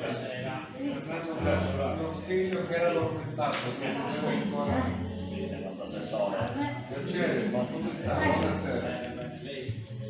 Lo figlio che era documentato, Cristian, nostro assessore. piacere, ma come sta? Buonasera.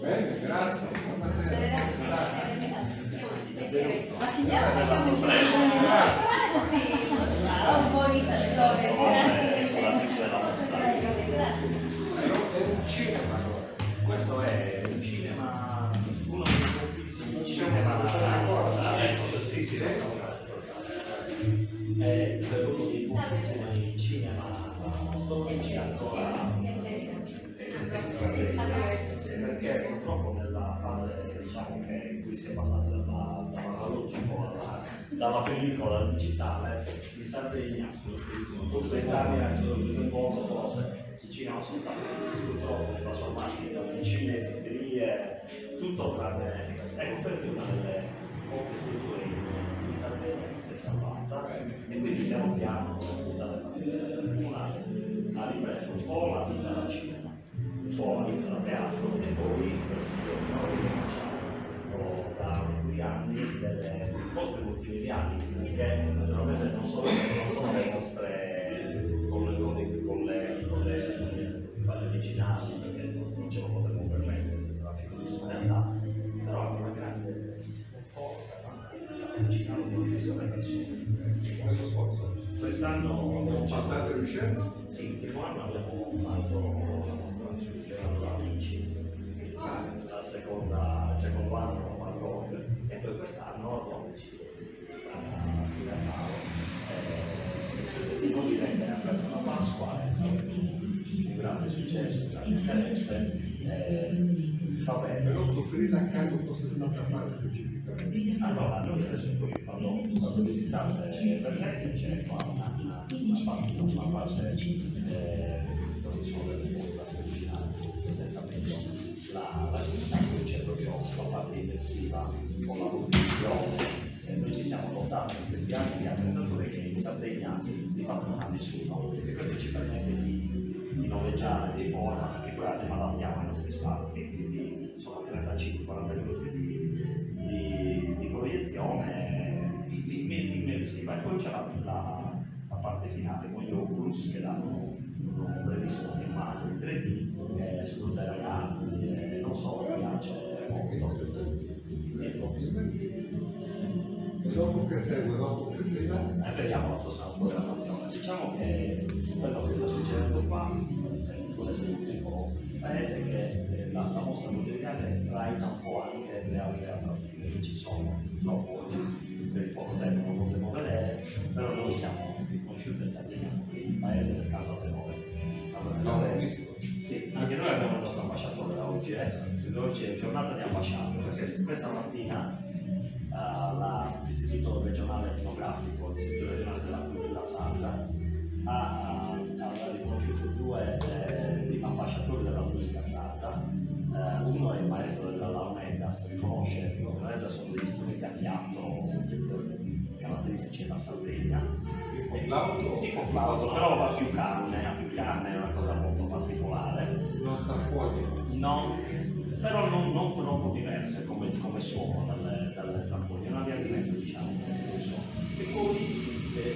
Bene, grazie, buonasera. Come sta? La signora Della sorpresa. un po' di L'attrice della mostra. È un cinema allora. Questo è un cinema, uno dei pochissimi cinema. Sì, sì, lo so, grazie. È uno dei pochissimi cinema storici ancora perché purtroppo nella fase diciamo che in cui si è passati dall'analogico dalla pellicola al digitale, in Sardegna, tutta l'Italia, in poco forse i cinema sono stati purtroppo trasformati da officine, pizzerie, tutto tranne. Ecco, questa è una delle poche strutture in Sardegna che si è salvata e quindi piano piano dalle manifestazioni comunali ha ripreso un po' la vita da cinema, un po' la vita da teatro e poi questo noi facciamo da alcuni anni delle mostre multimediali che naturalmente non sono le mostre con le originali perché non ce lo potremmo permettere, sembra piccolissima realtà, però ha una grande forza si fa avvicinare un po' di persone. Questo sforzo. Quest'anno Non ci state riuscendo? sì, il primo anno abbiamo fatto la nostra Leonardo da Vinci, il secondo anno Van Gogh e poi quest'anno abbiamo deciso a fine devo dire che è aperto la Pasqua, è stato un grande successo, un grande interesse. Va bene. Però soffrire accanto cosa è stata a fare specificamente? Allora, noi adesso poi quando visitate Venezia c'è una parte di produzione del fondo originale, presenta meglio la città, poi c'è proprio la parte intensiva con la produzione. Noi ci siamo dotati in questi anni di attrezzature che in Sardegna di fatto non ha nessuno e questo ci permette di noleggiare dei format che poi adattiamo ai nostri spazi, quindi sono 35-40 minuti di proiezione immersiva e poi c'è la parte finale con gli Oculus che danno un brevissimo filmato in 3D che su tutti i ragazzi non so, mi piace molto. E dopo che segue, dopo che fila? Vediamo la prossima programmazione. Diciamo che quello che sta succedendo qua vuole essere un piccolo paese che la mostra multimediale traina un po' anche le altre attrattive che ci sono. Purtroppo oggi per il poco tempo non potremo vedere, però noi siamo riconosciuti in Sardegna come il paese del canto a tenore. L'ho visto. Sì, anche noi abbiamo il nostro ambasciatore da oggi, oggi è giornata di ambasciato, perché questa mattina l'Istituto regionale etnografico, l'Istituto regionale della cultura sarda, ha riconosciuto due ambasciatori della musica sarda. Uno è il maestro della Laumendas, riconosce che le Laumendas sono degli strumenti a fiato caratteristici della Sardegna. Dico flauto, però ha più carne, è una cosa molto particolare. Non zamponi. No, però non molto diverse come suono dalle zamponi, è una via di mezzo diciamo come suono. E poi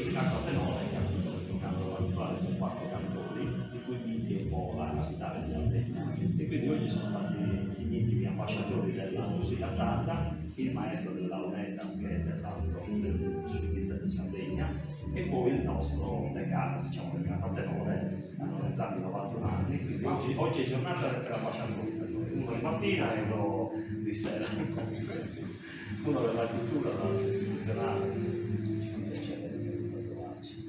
il canto a tenore, che è appunto questo canto particolare con 4 cantori, di cui Viti è un po' la capitale di Sardegna. E quindi oggi sono stati insigniti gli ambasciatori della musica sarda, il maestro della Laumendas che è dell'altro del sud di Sardegna, e poi il nostro decano, diciamo del canto a tenore, hanno entrambi 91 anni, quindi oggi è giornata per ambasciatori. Uno di mattina e uno di sera, uno della cultura, l'altro istituzionale. Ci fa piacere sempre trovarci.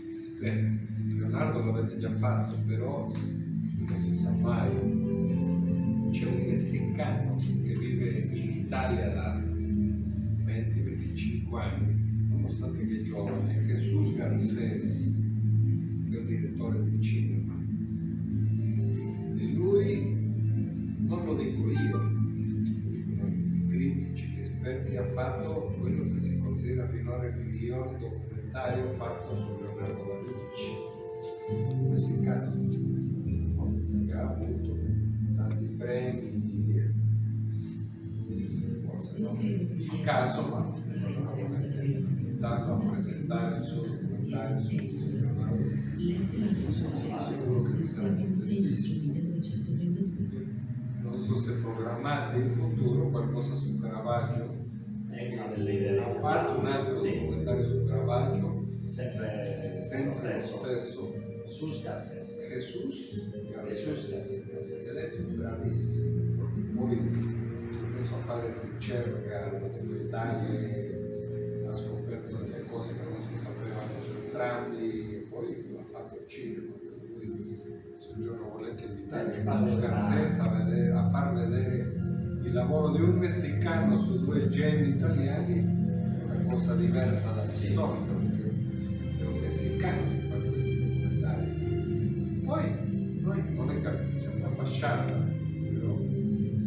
Leonardo l'avete già fatto, però non si sa mai. C'è un messicano che vive in Italia da 20-25 anni, nonostante che è giovane, Jesús Garcés, che è un direttore di cinema. E lui, non lo dico io, dicono i critici, gli esperti, ha fatto quello che si considera finora il miglior documentario fatto su Leonardo da Vinci, messicano, che ha avuto tanti premi, forse non il caso, ma sembra una buona idea. invitarlo a presentare il suo documentario su questo Leonardo. Sono sicuro che mi sarebbe bellissimo. Non so se programmate in futuro qualcosa su Caravaggio. È una delle idee. Ha fatto un altro documentario su Caravaggio, sempre lo stesso. Jesus Garces. Jesus Ed è bravissimo. Poi si è messo a fare ricerca documentale, ha scoperto delle cose che non si sapevano su entrambi e poi ha fatto il cinema. Per cui se un giorno volete invitare Jesus Garces a far vedere il lavoro di un messicano su due geni italiani è una cosa diversa dal solito, perché è un messicano che fa questi documentari. Poi noi non è che c'è un'ambasciata, però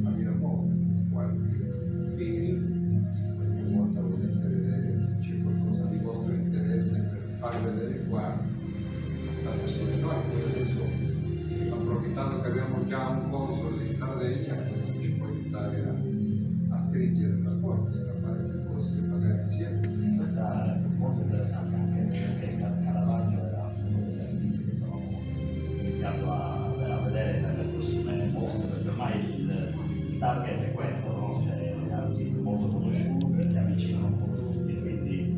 abbiamo qualche film, se qualche volta volete vedere se c'è qualcosa di vostro interesse per far vedere qua, tanto sulle noi. Adesso, approfittando che abbiamo già un console in Sardegna, questo ci può aiutare a stringere i rapporti, a fare le cose magari insieme. Questa è molto interessante anche perché Caravaggio era uno degli artisti che stavamo iniziando a vedere per le prossime mostre, perché ormai il target è questo, no? Cioè artisti molto conosciuti che avvicinano un po' tutti, quindi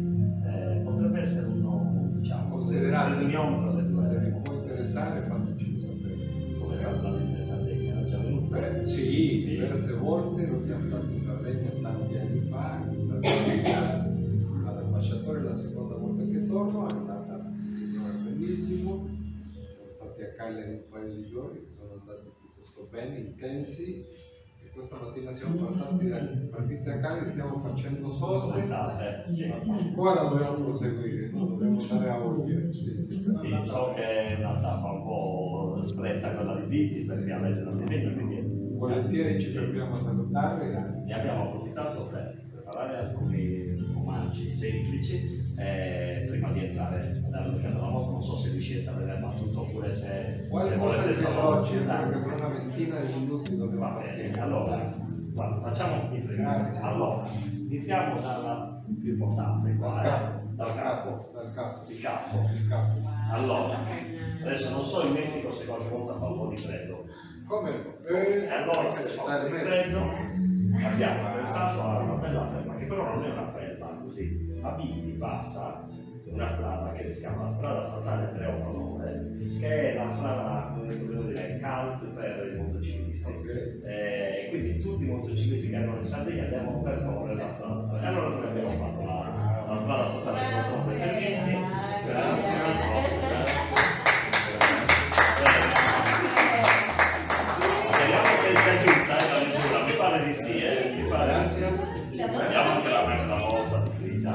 potrebbe essere uno, diciamo, Considerate, riunione tra le due. se vi può interessare fateci sapere. Come è stato la visita in Sardegna, era già venuto? Sì, diverse volte, non è stato in Sardegna tanti anni fa, all'ambasciatore la seconda volta che torno, è andata benissimo, siamo stati a Cagliari un paio di giorni, sono andati piuttosto bene, intensi, e questa mattina siamo partiti da Cagliari, stiamo facendo soste, ancora dobbiamo proseguire, no? Dobbiamo andare a Olbia. Sì, so che è una tappa un po' stretta quella di Viti perché avete da impegno, quindi Volentieri ci fermiamo a salutare. ne abbiamo approfittato per preparare alcuni omaggi semplici prima di entrare nella mostra. Non so se riuscite a vederla tutto oppure se volete solo oggi, perché fra una ventina di minuti dobbiamo va bene. Allora, guarda, facciamo i primi. Allora, iniziamo dalla più importante qua, dal capo. Il capo. Allora, adesso non so in Messico se qualche volta fa un po' di freddo. Come? Allora, se fa un po' di freddo, abbiamo pensato a una bella felpa, che però non è una felpa così. A Viti passa una strada che si chiama strada statale 389, che è la strada, come devo dire, cult per i motociclisti. Quindi tutti i motociclisti che arrivano in Sardegna devono percorrere la strada. E allora noi abbiamo fatto la strada statale 389 per Viti. Speriamo che sia giusta la misura, mi pare di sì, mi pare. Abbiamo anche la borsa di fluida.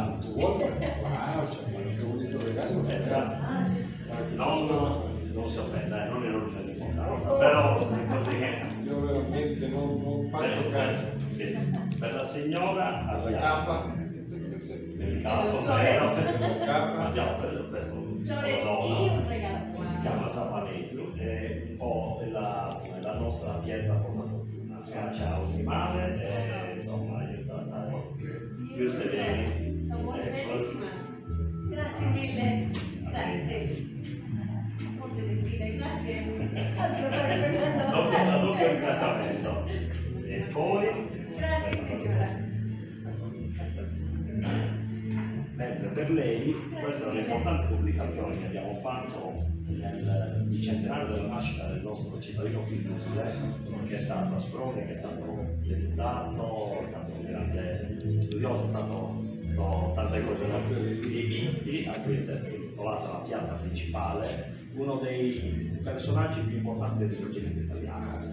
Non si offenda, non era un di importanza, però così io veramente non faccio caso. sì. Per la signora abbiamo il capo, abbiamo preso questo che si chiama Zapanello, è un po' la nostra pietra portafortuna, scaccia un animale e insomma aiuta a stare più sereni. Grazie mille, grazie. Molto gentile, grazie. Dopo il trattamento. E poi. Grazie signora. Mentre per lei, questa è un'importante pubblicazione che abbiamo fatto nel centenario della nascita del nostro cittadino più illustre, che è stato a Sproni, che è stato deputato, è stato un grande studioso, è stato tante cose dipinti, a cui è intitolata la piazza principale, uno dei personaggi più importanti del risorgimento italiano.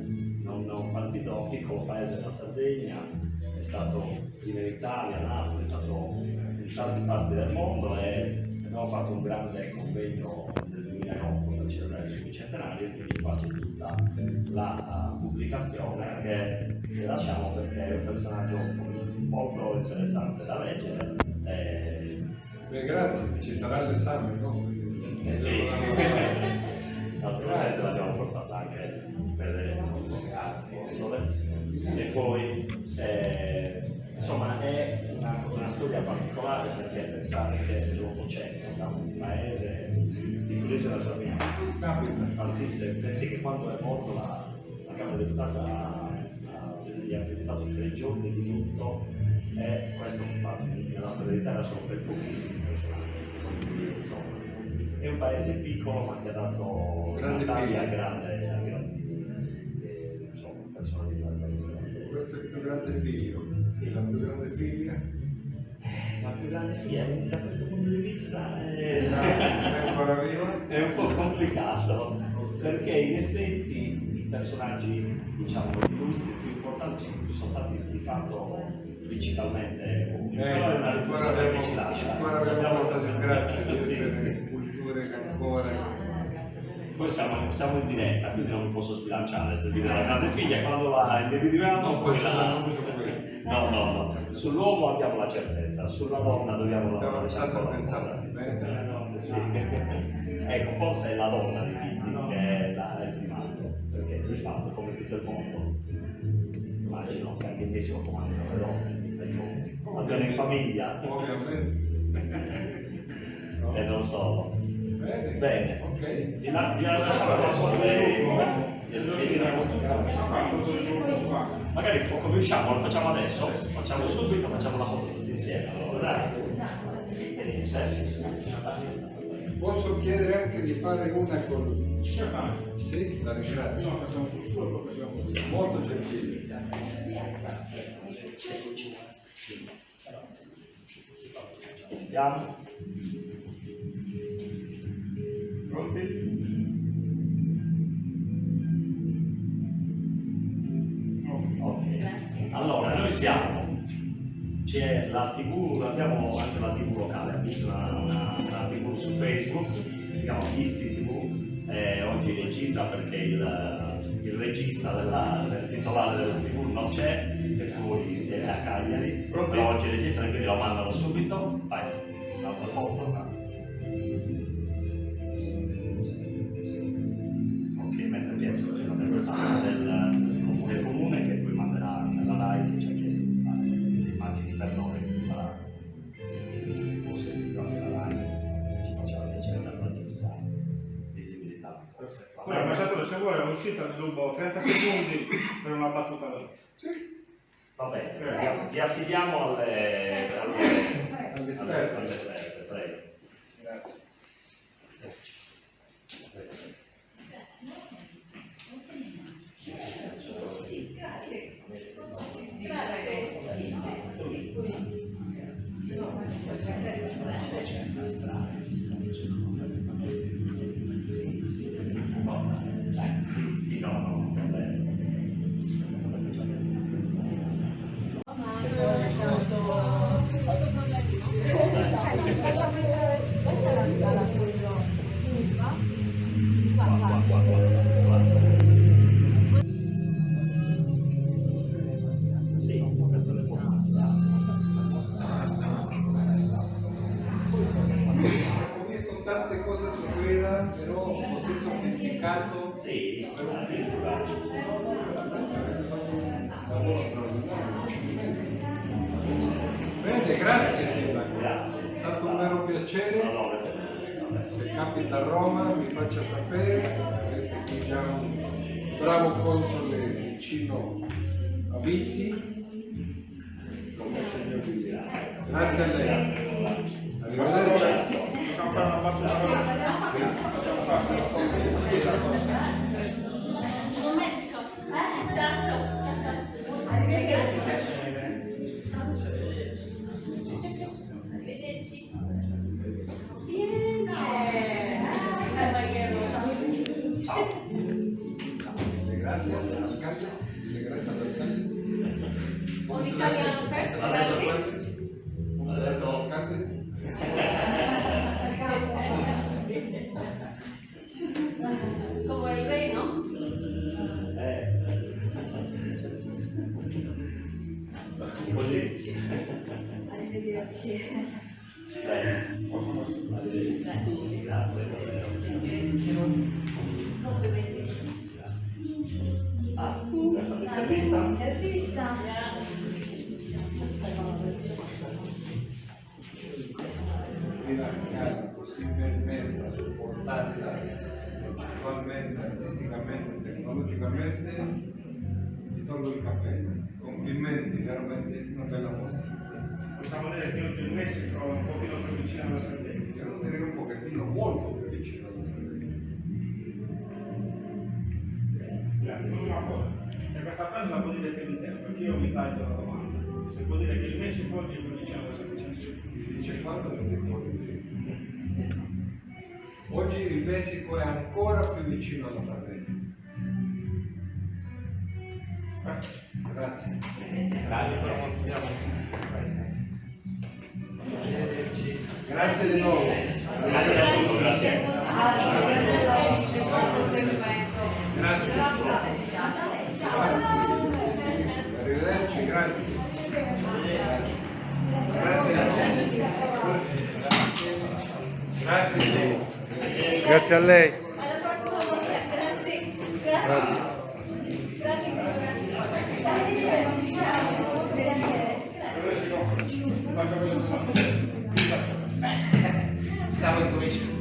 Un partito piccolo paese della Sardegna, è stato prima in Italia, a Napoli, è stato in tante parti del mondo e abbiamo fatto un grande convegno nel 2008 per celebrare il suo bicentenario, e quindi qua c'è tutta la pubblicazione che lasciamo perché è un personaggio molto interessante da leggere. Beh, grazie, ci sarà l'esame, no? Sì, naturalmente l'abbiamo portata anche per le nostre console. E poi insomma è una storia particolare perché pensare che l'Ottocento da un paese di cui della Sardegna partisse, pensi che quando è morto la Camera dei Deputati gli ha dedicato 3 giorni di lutto e questo nella storia d'Italia sono per pochissimi personaggi. Quindi, insomma, è un paese piccolo ma che ha dato un'Italia grande insomma, personalità della nostra storia. Questo è il più grande figlio, sì. La più grande figlia. La più grande figlia, da questo punto di vista È ancora viva? è un po' complicato, perché in effetti i personaggi, diciamo, illustri più importanti sono stati di fatto principalmente comuni. Però è una riflessione che ci lascia. Ancora abbiamo questa disgrazia di Sì, essere sì. culture che ancora. Poi siamo in diretta, quindi non mi posso sbilanciare se dire la grande figlia quando la individuiamo. Non poi facciamo la... l'annuncio quello. No. Sull'uomo abbiamo la certezza, sulla donna dobbiamo lavorare Stiamo ancora pensando un po'. bene. Sì. Ecco, forse è la donna di Pitti che è il primato, perché di fatto, come tutto il mondo, immagino che anche in Desio comandano le donne, abbiano in famiglia Ovviamente. No. e non solo. Bene. Ok. Vi lasciamo la sua magari cominciamo, lo facciamo adesso, facciamo subito, facciamo la foto tutti insieme. Allora, dai. Posso chiedere anche di fare una con... Sì, la ringrazio. Molto gentile. Stiamo. Pronti? Ok. Allora, noi siamo. C'è la TV, abbiamo anche la TV locale, una TV su Facebook, si chiama Izzi TV, oggi regista perché il regista del titolare della TV non c'è, è fuori, è a Cagliari, però oggi registra e quindi lo mandano subito. Vai, un'altra foto. Ok, mentre penso che è questa del comune che poi manderà anche alla RAI che ci ha chiesto di fare immagini per noi, quindi farà un servizio anche alla RAI che ci faceva piacere dare la giusta visibilità. Perfetto. Poi ambasciatore, se vuole un'uscita ne rubo 30 secondi per una battuta veloce. Sì. Va bene, vi affidiamo alle esperte, prego. Grazie. Sì, grazie. Sì, no, va bene. Questa è la scala quello. Ho visto tante cose su quella, però così sofisticato. Sì, addirittura. Lavoro straordinario. Bene, grazie Sindaco. Grazie. È stato un vero piacere. Se capita a Roma mi faccia sapere, avete qui già un bravo console vicino a Vitti. Grazie a lei. Arrivederci. Possiamo fare una battuta veloce? Un mesco. Esatto. Arrivederci. Gracias, alcalde. Gracias al alcalde. Un italiano perfetto, grazie. Gracias al alcalde. Come il re, no? Così. Arrivederci. Bene, arrivederci. Grazie. Complimenti. Ah, vuoi fare l'intervista? Intervista. così ben messa a supportarla culturalmente, artisticamente, tecnologicamente, ti tolgo il cappello. Complimenti, veramente una bella mostra. Possiamo dire che oggi il Messico è un pochino più vicino alla Sardegna. Io lo direi un pochettino, molto più vicino alla Sardegna. Grazie, l'ultima cosa. E questa frase la può dire che mi interessa, perché io mi taglio la domanda. Se può dire che il Messico oggi è più vicino alla Sardegna. Dice quando l'ho detto oggi il Messico è ancora più vicino alla Sardegna. Grazie. Grazie di nuovo. Grazie a tutti, grazie. Grazie. Arrivederci, grazie. Grazie. Grazie a lei. Alla prossima volta, grazie. Grazie. Stavo incominciando.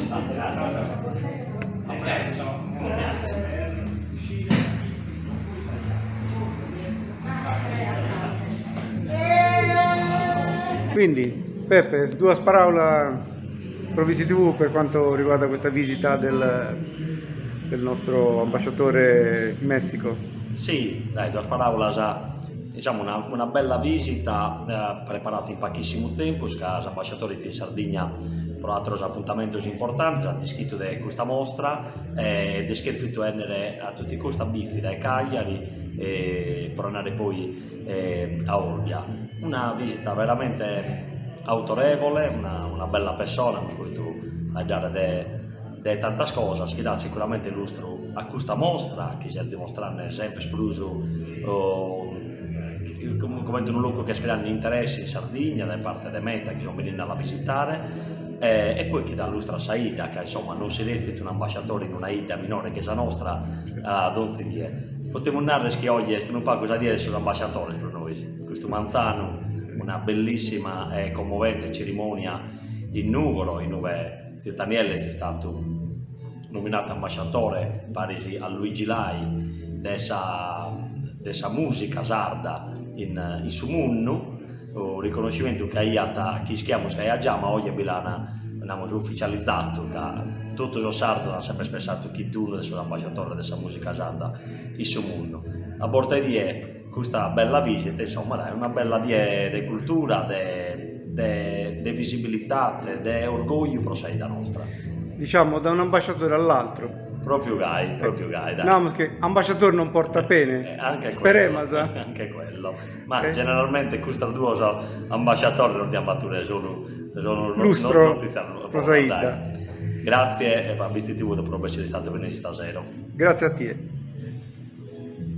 A presto. Quindi, Peppe, due parole Provisi TV per quanto riguarda questa visita del nostro ambasciatore in Messico. Sì, dai, due parole, diciamo una bella visita preparata in pochissimo tempo, scasa ambasciatore di Sardegna per altri appuntamenti importanti, ha descritto questa mostra e descritto a tutti i costi a Bizzi, da Cagliari per andare poi a Olbia. Una visita veramente autorevole, una bella persona, per cui tu hai dare tante cose, che dà sicuramente illustro a questa mostra, che si è dimostrando sempre esploso come un luogo che scrive interesse in Sardegna da parte dei meta che sono venuti a visitare e poi che dà illustra a Saida, che insomma non si resta un ambasciatore in una ida minore che è la nostra a Donziglie. Potremmo narrare che oggi è un po' cosa dire sull'ambasciatore per noi, questo Manzano, una bellissima e commovente cerimonia in Nugolo, in dove Zio Daniele è stato nominato ambasciatore Parisi a Luigi Lai dessa musica sarda in su munno, un riconoscimento che chi schiamo che ha già, ma oggi a Milano abbiamo ufficializzato che tutto il sardo ha sempre pensato che tu uno sono ambasciatore della musica sarda in su munno. A bordo di questa bella visita, insomma, è una bella di cultura, di visibilità, di orgoglio per sei da nostra. Diciamo da un ambasciatore all'altro. Proprio gai, dai. No, perché ambasciatore non porta pene. Anche Speriamo, quello, sa. anche quello. Ma Okay. generalmente questi due ambasciatori non ti battere sono Lustro, notizie prosaida. Grazie e per Bizzi TV per essere stato venuto stasera. Grazie a te.